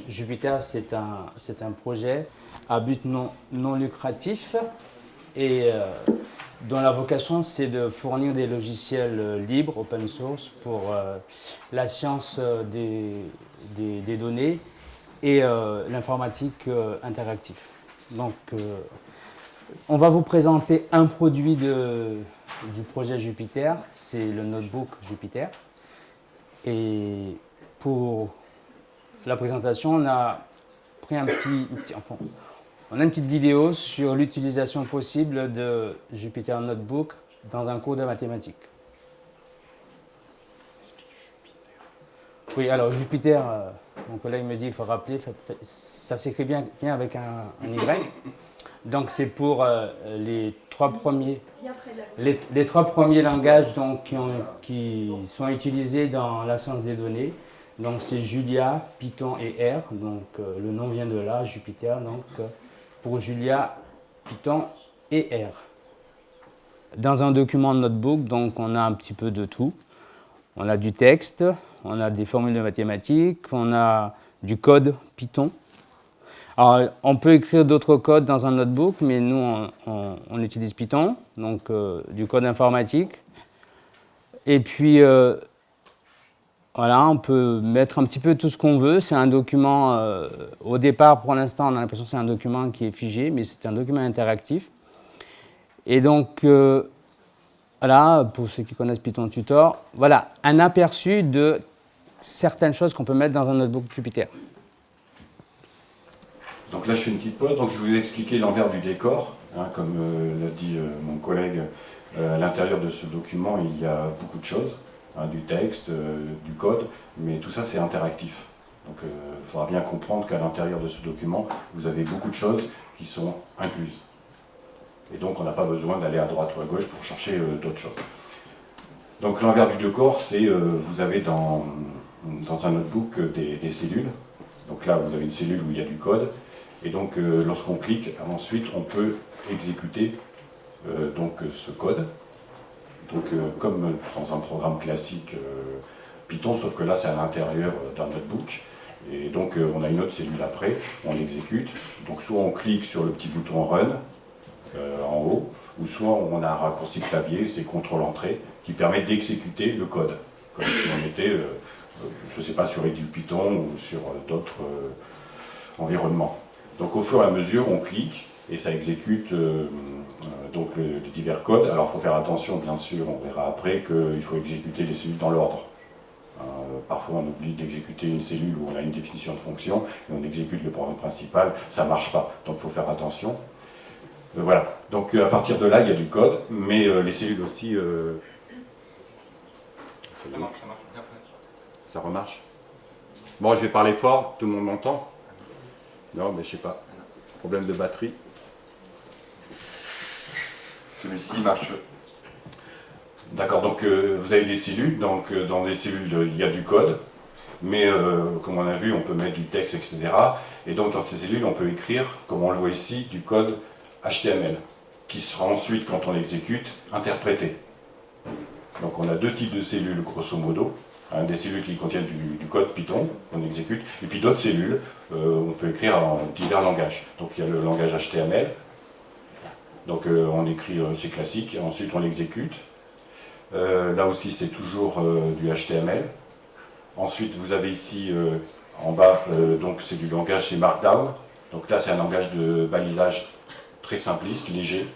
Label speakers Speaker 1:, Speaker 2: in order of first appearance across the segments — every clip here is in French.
Speaker 1: Jupiter, c'est un projet à but non lucratif et dont la vocation, c'est de fournir des logiciels libres, open source, pour la science des données et l'informatique interactive. Donc, on va vous présenter un produit du projet Jupiter, c'est le notebook Jupiter. Et pour la présentation, on a pris on a une petite vidéo sur l'utilisation possible de Jupiter Notebook dans un cours de mathématiques. Oui, alors Jupiter, mon collègue me dit, il faut rappeler, ça s'écrit bien avec un Y. Donc c'est pour les trois premiers langages donc, qui sont utilisés dans la science des données. Donc c'est Julia, Python et R. Donc le nom vient de là, Jupiter. Donc pour Julia, Python et R. Dans un document notebook, donc on a un petit peu de tout. On a du texte, on a des formules de mathématiques, on a du code Python. Alors, on peut écrire d'autres codes dans un notebook, mais nous, on utilise Python, donc du code informatique. Et puis, voilà, on peut mettre un petit peu tout ce qu'on veut. C'est un document, au départ, pour l'instant, on a l'impression que c'est un document qui est figé, mais c'est un document interactif. Et donc, voilà, pour ceux qui connaissent Python Tutor, voilà, un aperçu de certaines choses qu'on peut mettre dans un notebook Jupiter.
Speaker 2: Donc là, je fais une petite pause. Donc je vais vous expliquer l'envers du décor. Hein, comme l'a dit mon collègue, à l'intérieur de ce document, il y a beaucoup de choses. Hein, du texte, du code, mais tout ça, c'est interactif. Donc il faudra bien comprendre qu'à l'intérieur de ce document, vous avez beaucoup de choses qui sont incluses. Et donc, on n'a pas besoin d'aller à droite ou à gauche pour chercher d'autres choses. Donc l'envers du décor, c'est, vous avez dans un notebook des cellules. Donc là, vous avez une cellule où il y a du code. Et donc, lorsqu'on clique, ensuite, on peut exécuter donc, ce code. Donc, comme dans un programme classique Python, sauf que là, c'est à l'intérieur d'un notebook. Et donc, on a une autre cellule après, on l'exécute. Donc, soit on clique sur le petit bouton Run en haut, ou soit on a un raccourci clavier, c'est CTRL-Entrée, qui permet d'exécuter le code. Comme si on était, je ne sais pas, sur du Python ou sur d'autres environnements. Donc au fur et à mesure, on clique et ça exécute donc les divers codes. Alors il faut faire attention, bien sûr, on verra après qu'il faut exécuter les cellules dans l'ordre. Parfois on oublie d'exécuter une cellule où on a une définition de fonction et on exécute le programme principal, ça ne marche pas. Donc il faut faire attention. Voilà, donc à partir de là, il y a du code, mais les cellules aussi... Ça marche. Ça remarche. Bon, je vais parler fort, tout le monde m'entend? Non, mais je sais pas. Problème de batterie. Celui-ci marche. D'accord, donc vous avez des cellules. Donc dans des cellules, il y a du code. Mais comme on a vu, on peut mettre du texte, etc. Et donc dans ces cellules, on peut écrire, comme on le voit ici, du code HTML, qui sera ensuite, quand on l'exécute, interprété. Donc on a deux types de cellules, grosso modo. Des cellules qui contiennent du code Python, qu'on exécute, et puis d'autres cellules, on peut écrire en divers langages. Donc il y a le langage HTML, donc on écrit, c'est classique, et ensuite on l'exécute. Là aussi c'est toujours du HTML. Ensuite vous avez ici, en bas, donc c'est du langage, c'est Markdown. Donc là c'est un langage de balisage très simpliste, léger,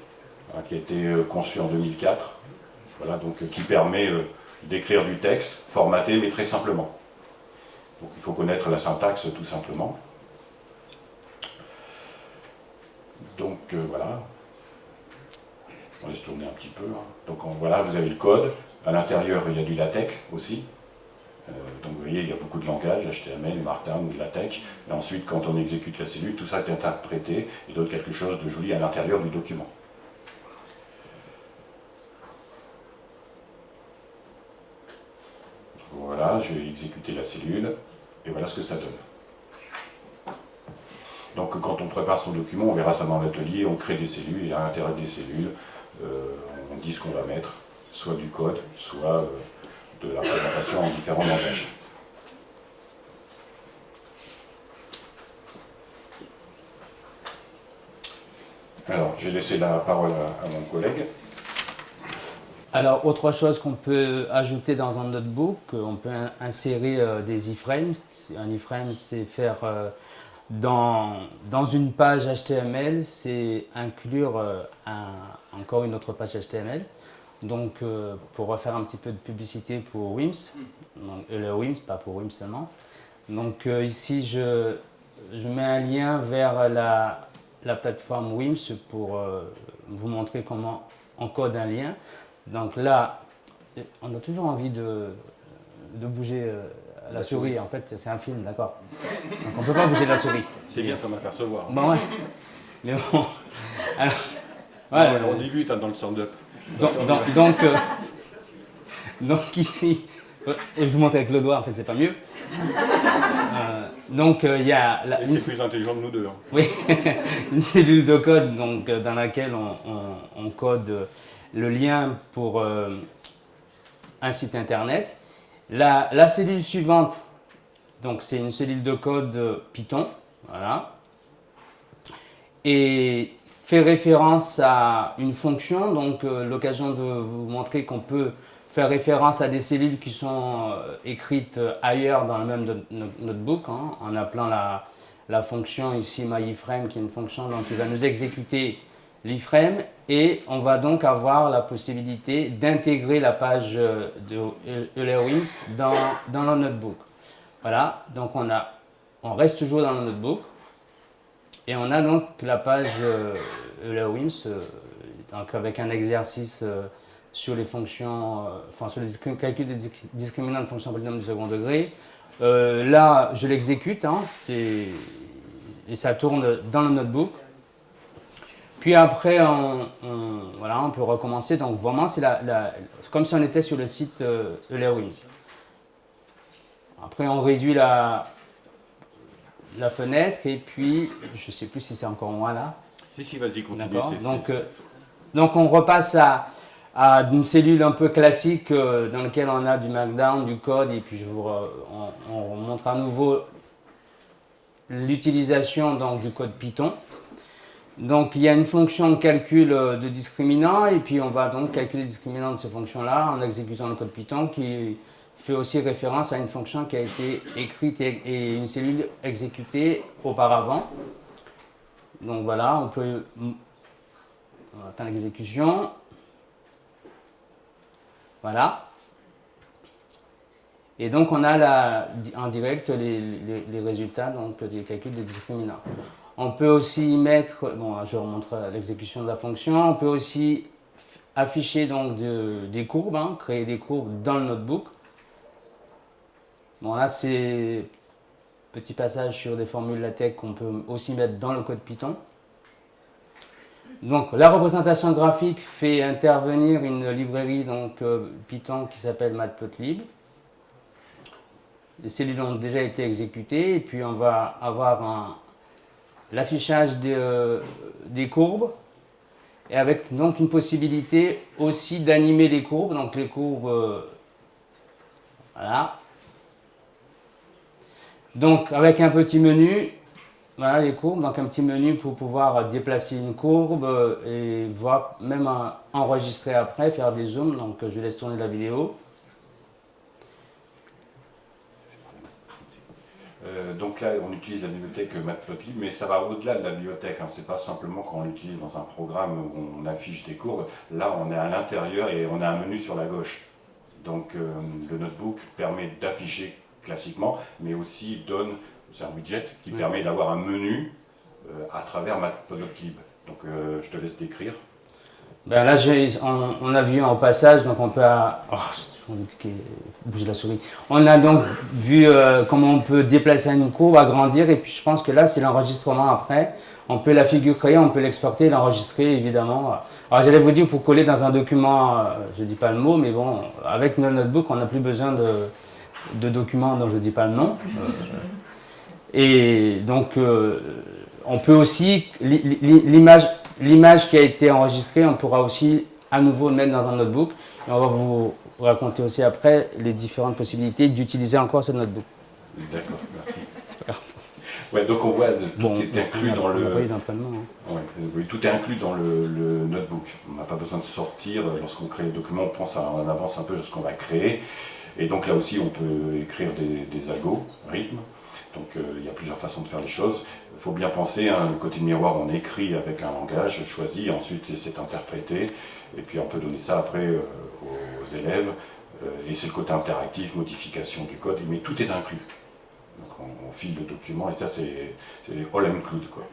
Speaker 2: qui a été conçu en 2004. Voilà, donc qui permet d'écrire du texte, formaté, mais très simplement. Donc il faut connaître la syntaxe tout simplement. Donc voilà. On laisse tourner un petit peu. Donc voilà, vous avez le code. À l'intérieur, il y a du LaTeX aussi. Donc vous voyez, il y a beaucoup de langages, HTML, Markdown, LaTeX. Et ensuite, quand on exécute la cellule, tout ça est interprété et donne quelque chose de joli à l'intérieur du document. Voilà, je vais exécuter la cellule, et voilà ce que ça donne. Donc quand on prépare son document, on verra ça dans l'atelier, on crée des cellules, et à l'intérieur des cellules, on dit ce qu'on va mettre, soit du code, soit de la présentation en différents langages. Alors, j'ai laissé la parole à mon collègue.
Speaker 1: Alors, autre chose qu'on peut ajouter dans un notebook, on peut insérer des iframes. Un iframe, c'est faire dans une page HTML, c'est inclure encore une autre page HTML. Donc, pour refaire un petit peu de publicité pour WIMS, donc, le WIMS, pas pour WIMS seulement. Donc, ici, je mets un lien vers la plateforme WIMS pour vous montrer comment on code un lien. Donc là, on a toujours envie de bouger la souris. En fait, c'est un film, d'accord. Donc on ne peut pas bouger la souris.
Speaker 2: C'est bien de s'en apercevoir.
Speaker 1: Bon, ouais. Mais bon. Alors,
Speaker 2: ouais, on débute dans le stand-up.
Speaker 1: Donc ici, je vous montre avec le doigt, en fait, c'est pas mieux. Donc il y a.
Speaker 2: C'est plus intelligent de nous deux. Hein.
Speaker 1: Oui, une cellule de code donc, dans laquelle on code le lien pour un site internet. La cellule suivante, donc c'est une cellule de code Python, voilà, et fait référence à une fonction, donc l'occasion de vous montrer qu'on peut faire référence à des cellules qui sont écrites ailleurs dans le même notebook, hein, en appelant la fonction ici myIframe, qui est une fonction donc, qui va nous exécuter l'iframe, et on va donc avoir la possibilité d'intégrer la page de EulerWIMS dans le notebook. Voilà, donc on reste toujours dans le notebook, et on a donc la page EulerWIMS, donc avec un exercice sur les fonctions, sur les calculs des discriminants de fonctions polynômes du second degré. Là, je l'exécute, hein, et ça tourne dans le notebook. Puis après, on peut recommencer. Donc vraiment, c'est comme si on était sur le site EulerWIMS. Après, on réduit la fenêtre, et puis, je ne sais plus si c'est encore moi là.
Speaker 2: Si, vas-y, continue.
Speaker 1: Donc on repasse à une cellule un peu classique dans laquelle on a du Markdown, du code, et puis on montre à nouveau l'utilisation du code Python. Donc il y a une fonction de calcul de discriminants, et puis on va donc calculer les discriminants de ces fonctions-là en exécutant le code Python, qui fait aussi référence à une fonction qui a été écrite et une cellule exécutée auparavant. Donc voilà, on attend l'exécution. Voilà. Et donc on a en direct les résultats donc, des calculs des discriminants. On peut aussi mettre, je remonte l'exécution de la fonction, on peut aussi afficher donc des courbes, hein, créer des courbes dans le notebook. Bon là c'est petit passage sur des formules LaTeX qu'on peut aussi mettre dans le code Python. Donc la représentation graphique fait intervenir une librairie donc, Python qui s'appelle Matplotlib. Les cellules ont déjà été exécutées, et puis on va avoir l'affichage des courbes, et avec donc une possibilité aussi d'animer les courbes. Donc les courbes, voilà. Donc avec un petit menu, voilà les courbes, donc un petit menu pour pouvoir déplacer une courbe et voir, même enregistrer après, faire des zooms. Donc je laisse tourner la vidéo.
Speaker 2: Donc là, on utilise la bibliothèque Matplotlib, mais ça va au-delà de la bibliothèque. Hein. C'est pas simplement quand on l'utilise dans un programme où on affiche des courbes. Là, on est à l'intérieur et on a un menu sur la gauche. Donc le notebook permet d'afficher classiquement, mais aussi c'est un widget qui permet d'avoir un menu à travers Matplotlib. Donc je te laisse décrire.
Speaker 1: Ben là, on a vu en passage, donc on peut... bouger la souris. On a donc vu comment on peut déplacer une courbe, agrandir, et puis je pense que là, c'est l'enregistrement après. On peut la figure créer, on peut l'exporter, l'enregistrer, évidemment. Alors j'allais vous dire pour coller dans un document, je ne dis pas le mot, mais bon, avec notre notebook, on n'a plus besoin de documents dont je ne dis pas le nom. Et donc, on peut aussi, l'image qui a été enregistrée, on pourra aussi à nouveau le mettre dans un notebook. Et on va vous raconter aussi après les différentes possibilités d'utiliser encore ce notebook.
Speaker 2: D'accord, merci. Ouais, donc on voit tout
Speaker 1: Bon,
Speaker 2: est inclus dans
Speaker 1: on n'a pas eu
Speaker 2: le.
Speaker 1: d'entraînement. Hein.
Speaker 2: Ouais, oui, tout est inclus dans le notebook. On n'a pas besoin de sortir. Lorsqu'on crée le document, on pense en avance un peu ce qu'on va créer. Et donc là aussi, on peut écrire des algorithmes. Donc il y a plusieurs façons de faire les choses. Il faut bien penser, hein, le côté de miroir, on écrit avec un langage choisi, ensuite c'est interprété, et puis on peut donner ça après aux élèves. Et c'est le côté interactif, modification du code, mais tout est inclus. Donc on file le document, et ça c'est all include, quoi.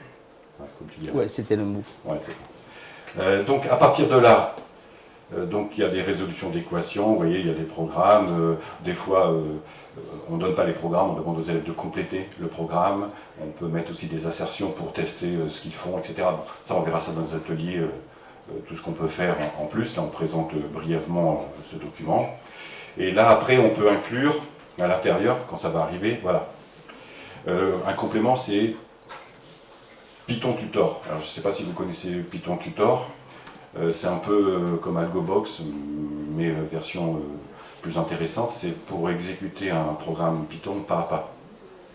Speaker 2: Hein, comme tu dis.
Speaker 1: Ouais, c'était le mot.
Speaker 2: Ouais, c'est bon. Donc à partir de là, donc il y a des résolutions d'équations, vous voyez, il y a des programmes, des fois on ne donne pas les programmes, on demande aux élèves de compléter le programme, on peut mettre aussi des assertions pour tester ce qu'ils font, etc. Bon, ça on verra ça dans les ateliers, tout ce qu'on peut faire en plus, là on présente brièvement ce document. Et là après on peut inclure à l'intérieur, quand ça va arriver, voilà. Un complément c'est Python Tutor. Alors je ne sais pas si vous connaissez Python Tutor. C'est un peu comme AlgoBox, mais version plus intéressante. C'est pour exécuter un programme Python pas à pas.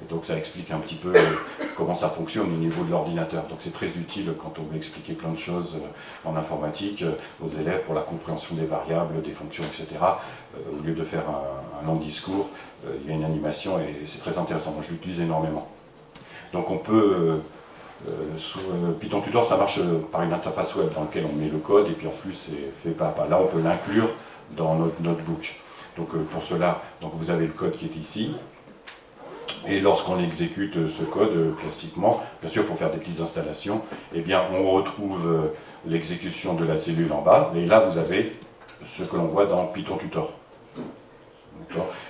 Speaker 2: Et donc ça explique un petit peu comment ça fonctionne au niveau de l'ordinateur. Donc c'est très utile quand on veut expliquer plein de choses en informatique aux élèves pour la compréhension des variables, des fonctions, etc. Au lieu de faire un long discours, il y a une animation et c'est très intéressant. Moi je l'utilise énormément. Donc on peut... Sous Python Tutor, ça marche par une interface web dans laquelle on met le code et puis en plus c'est fait pas à pas. Là, on peut l'inclure dans notre notebook. Donc pour cela, donc vous avez le code qui est ici. Et lorsqu'on exécute ce code classiquement, bien sûr, il faut faire des petites installations. Eh bien, on retrouve l'exécution de la cellule en bas. Et là, vous avez ce que l'on voit dans Python Tutor.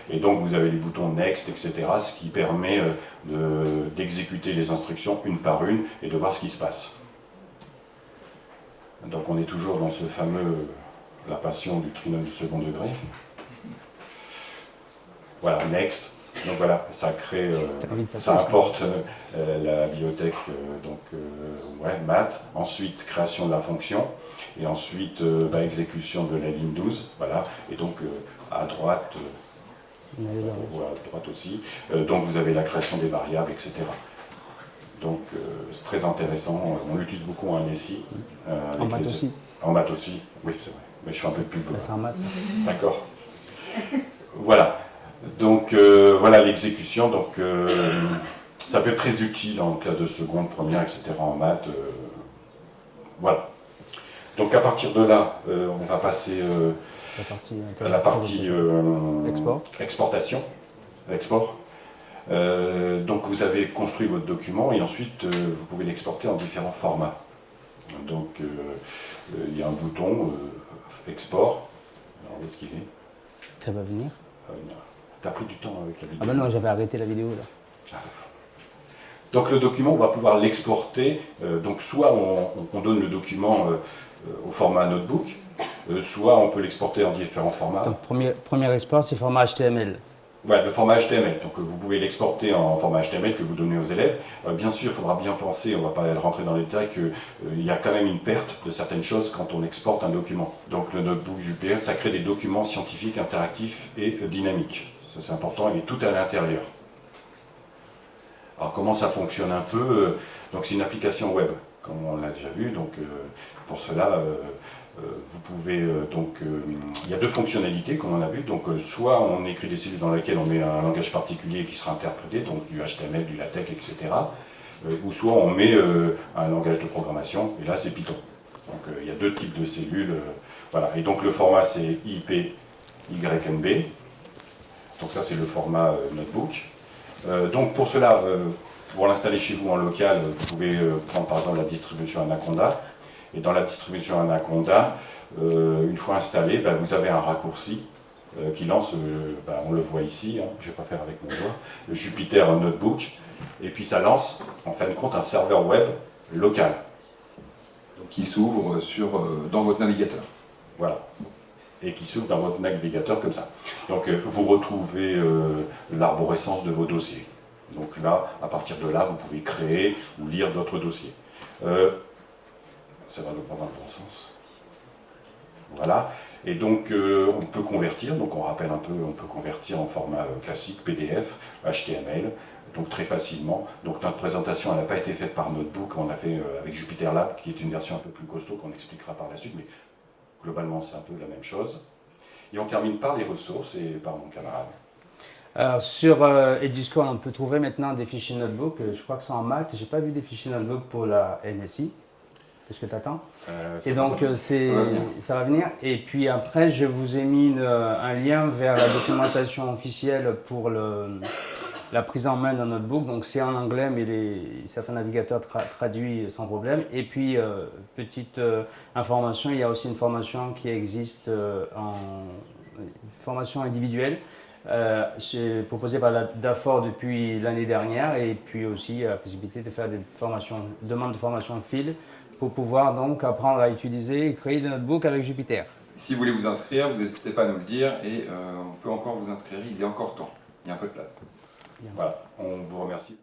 Speaker 2: Et donc vous avez les boutons Next, etc., ce qui permet d'exécuter les instructions une par une et de voir ce qui se passe. Donc on est toujours dans ce fameux, la passion du trinôme du second degré. Voilà, Next. Donc voilà, ça crée, ça apporte la bibliothèque, math. Ensuite, création de la fonction. Et ensuite, exécution de la ligne 12. Voilà. Et donc à droite... à droite aussi. Donc vous avez la création des variables, etc. Donc c'est très intéressant. On l'utilise beaucoup en NSI.
Speaker 1: En maths aussi.
Speaker 2: En maths aussi, oui c'est vrai. Mais je suis un peu plus...
Speaker 1: C'est en maths.
Speaker 2: D'accord. Voilà. Donc voilà l'exécution. Donc ça peut être très utile en classe de seconde, première, etc. en maths. Voilà. Donc à partir de là, on va passer... la partie exportation, export. Donc vous avez construit votre document et ensuite vous pouvez l'exporter en différents formats. Donc il y a un bouton export. Alors où est-ce qu'il est?
Speaker 1: Ça va venir.
Speaker 2: T'as pris du temps avec la vidéo.
Speaker 1: Ah ben non, j'avais arrêté la vidéo là.
Speaker 2: Donc le document, on va pouvoir l'exporter. Donc soit on donne le document au format notebook. Soit on peut l'exporter en différents formats.
Speaker 1: Donc premier export, c'est format HTML.
Speaker 2: Ouais, le format HTML. Donc vous pouvez l'exporter en format HTML que vous donnez aux élèves. Bien sûr, il faudra bien penser, on ne va pas rentrer dans les détails, qu'il y a quand même une perte de certaines choses quand on exporte un document. Donc le notebook JPL, ça crée des documents scientifiques, interactifs et dynamiques. Ça c'est important, et tout à l'intérieur. Alors comment ça fonctionne un peu? Donc c'est une application web, comme on l'a déjà vu. Donc pour cela... vous pouvez il y a deux fonctionnalités comme on a vu, donc soit on écrit des cellules dans lesquelles on met un langage particulier qui sera interprété, donc du HTML, du LaTeX, etc. Ou soit on met un langage de programmation, et là c'est Python. Donc il y a deux types de cellules, voilà. Et donc le format c'est IPYNB, donc ça c'est le format notebook. Donc pour cela, pour l'installer chez vous en local, vous pouvez prendre par exemple la distribution Anaconda. Et dans la distribution Anaconda, une fois installé, vous avez un raccourci qui lance, on le voit ici, hein, je ne vais pas faire avec mon doigt, le Jupyter Notebook, et puis ça lance, en fin de compte, un serveur web local.
Speaker 3: Donc qui s'ouvre dans votre navigateur.
Speaker 2: Voilà. Et qui s'ouvre dans votre navigateur comme ça. Donc vous retrouvez l'arborescence de vos dossiers. Donc là, à partir de là, vous pouvez créer ou lire d'autres dossiers. Ça va nous prendre un bon sens. Voilà. Et donc, on peut convertir. Donc, on rappelle un peu, on peut convertir en format classique, PDF, HTML. donc très facilement. Donc notre présentation, elle n'a pas été faite par Notebook, on l'a fait avec Jupyter Lab, qui est une version un peu plus costaud qu'on expliquera par la suite, mais globalement c'est un peu la même chose. Et on termine par les ressources et par mon camarade.
Speaker 1: Alors, sur Eduscore, on peut trouver maintenant des fichiers Notebook. Je crois que c'est en maths. J'ai pas vu des fichiers Notebook pour la NSI. Qu'est-ce que tu attends? Et donc, ça va venir. Et puis après, je vous ai mis un lien vers la documentation officielle pour la prise en main d'un notebook. Donc, c'est en anglais, mais certains navigateurs traduisent sans problème. Et puis, petite information, il y a aussi une formation qui existe formation individuelle. C'est proposé par la DAFOR depuis l'année dernière, et puis aussi la possibilité de faire des demandes de formation fil pour pouvoir donc apprendre à utiliser et créer des notebooks avec Jupyter.
Speaker 3: Si vous voulez vous inscrire, vous n'hésitez pas à nous le dire et on peut encore vous inscrire, il y a encore temps, il y a un peu de place.
Speaker 2: Voilà, on vous remercie.